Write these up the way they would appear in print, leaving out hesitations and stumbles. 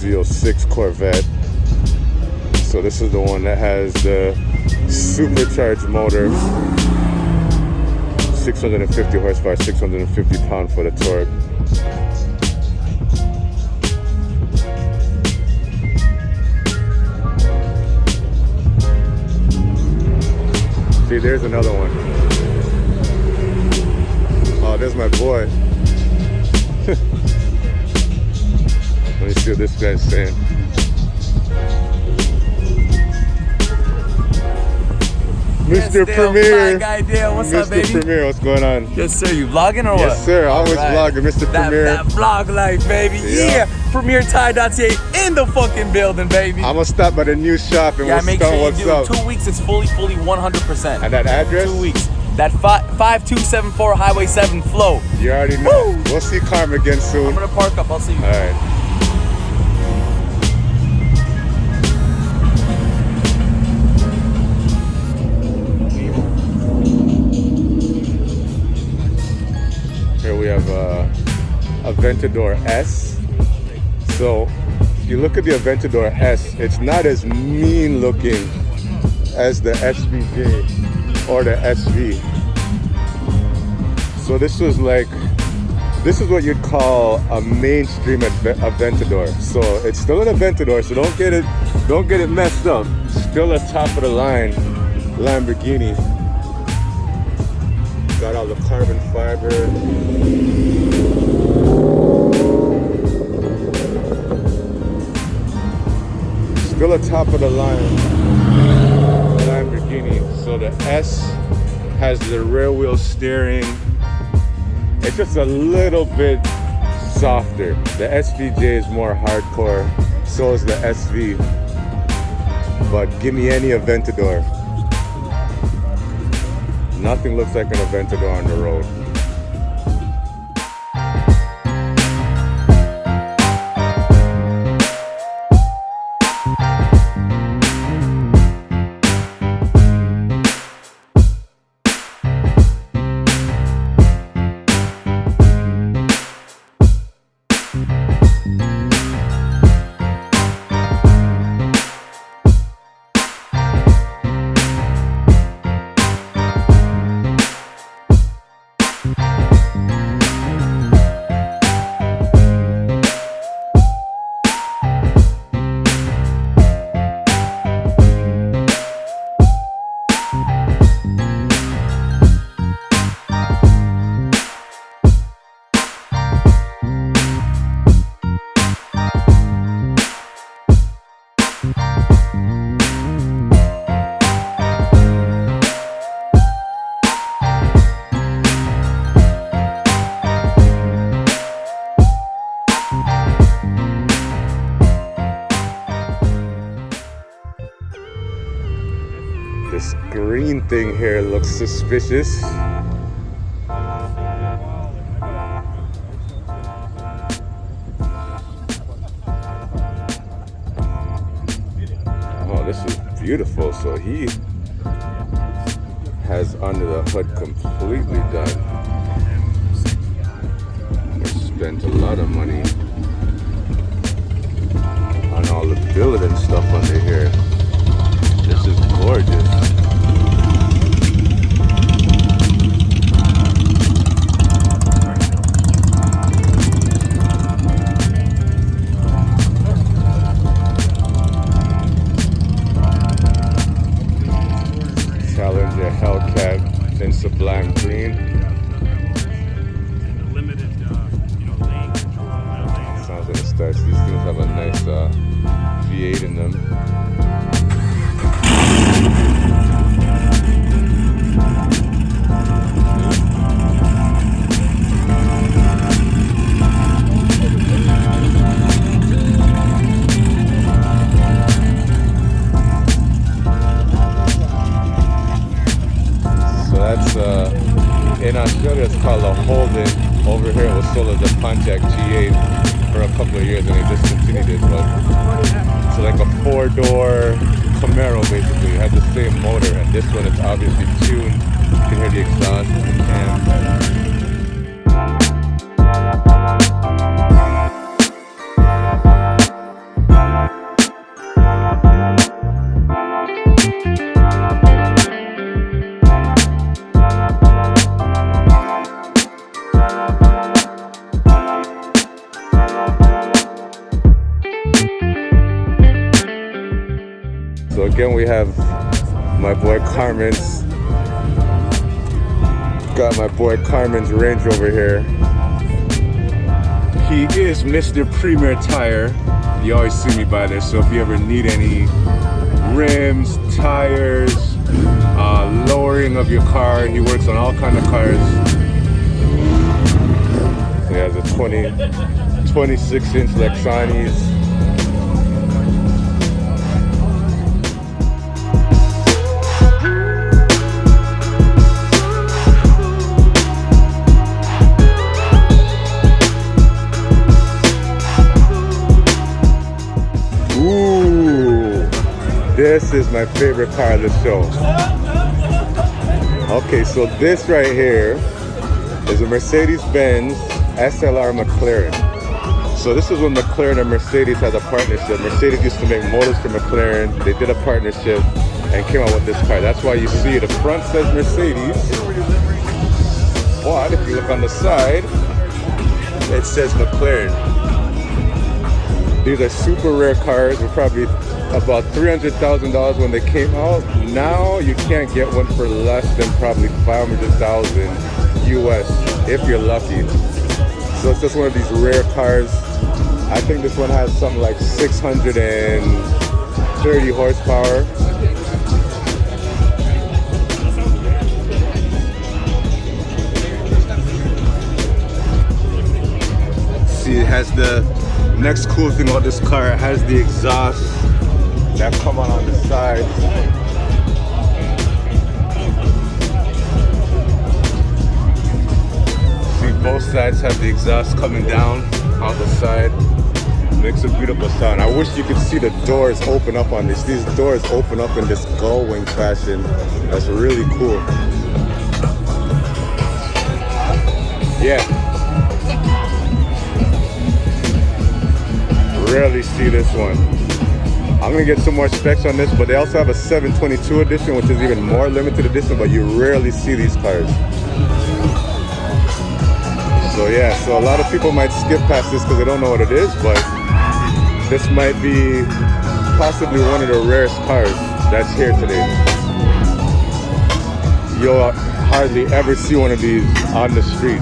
V06 Corvette. So this is the one that has the supercharged motor, 650 horsepower, 650 pound-foot of torque. See, there's another one. Oh, there's my boy. Let me see what this guy's saying. Mr. Premier. What's up, baby? Mr. Premier, what's going on? Yes, sir. You vlogging or what? Yes, sir. Always vlogging, Mr. Premier. That vlog life, baby. Yeah. PremierTire.ca in the fucking building, baby. I'm gonna stop by the new shop and we'll make start sure what's you do. up. 2 weeks is fully 100%. And that address? 2 weeks. That 5274 Highway 7 Flow. You already know. Woo! We'll see Carm again soon. I'm gonna park up. I'll see you. All right. Here we have Aventador S. So if you look at the Aventador S, it's not as mean looking as the SVJ or the SV. So this is what you'd call a mainstream Aventador. So it's still an Aventador, so don't get it messed up. Still a top of the line Lamborghini. Got all the carbon fiber. Still a top of the line Lamborghini. So the S has the rear wheel steering. It's just a little bit softer. The SVJ is more hardcore. So is the SV. But give me any Aventador. Nothing looks like an Aventador on the road. This green thing here looks suspicious. Oh, this is beautiful. So he has under the hood completely done. They spent a lot of money on all the billet and stuff under here. This is gorgeous. Challenger Hellcat in sublime green. Limited, lane control. Sounds like it starts. These things have a nice V8 in them. In Australia, it's called a Holden. Over here, it was sold as a Pontiac G8 for a couple of years, and they discontinued it. But it's like a four-door Camaro, basically. It has the same motor, and this one is obviously tuned. You can hear the exhaust and the cam. have my boy Carmen's. Got my boy Carmen's Range Rover here. He is Mr. Premier Tire. You always see me by there, so if you ever need any rims, tires, lowering of your car, he works on all kind of cars. He has a 26-inch Lexanis. This is my favorite car of the show. Okay, so this right here is a Mercedes-Benz SLR McLaren. So this is when McLaren and Mercedes had a partnership. Mercedes used to make motors for McLaren. They did a partnership and came out with this car. That's why you see the front says Mercedes, but if you look on the side, it says McLaren. These are super rare cars. They're probably about $300,000 when they came out. Now you can't get one for less than probably $500,000 US if you're lucky. So it's just one of these rare cars. I think this one has something like 630 horsepower. See, it has the next cool thing about this car. It has the exhaust that come on the side. See, both sides have the exhaust coming down on the side. Makes a beautiful sound. I wish you could see the doors open up on this. These doors open up in this gull wing fashion. That's really cool. Yeah. Rarely see this one. I'm gonna get some more specs on this, but they also have a 722 edition, which is even more limited edition, but you rarely see these cars. So yeah, so a lot of people might skip past this because they don't know what it is, but this might be possibly one of the rarest cars that's here today. You'll hardly ever see one of these on the street.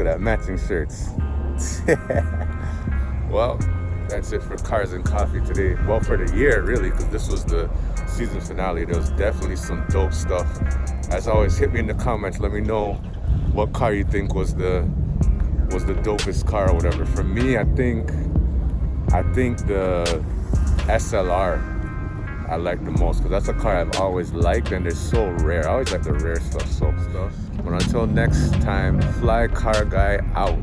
that, matching shirts. Well, that's it for Cars and Coffee today. Well, for the year, really, because this was the season finale. There was definitely some dope stuff. As always, hit me in the comments. Let me know what car you think was the dopest car or whatever. For me, I think the SLR I like the most, because that's a car I've always liked, and they're so rare. I always like the rare stuff. But until next time, Flicarguy out.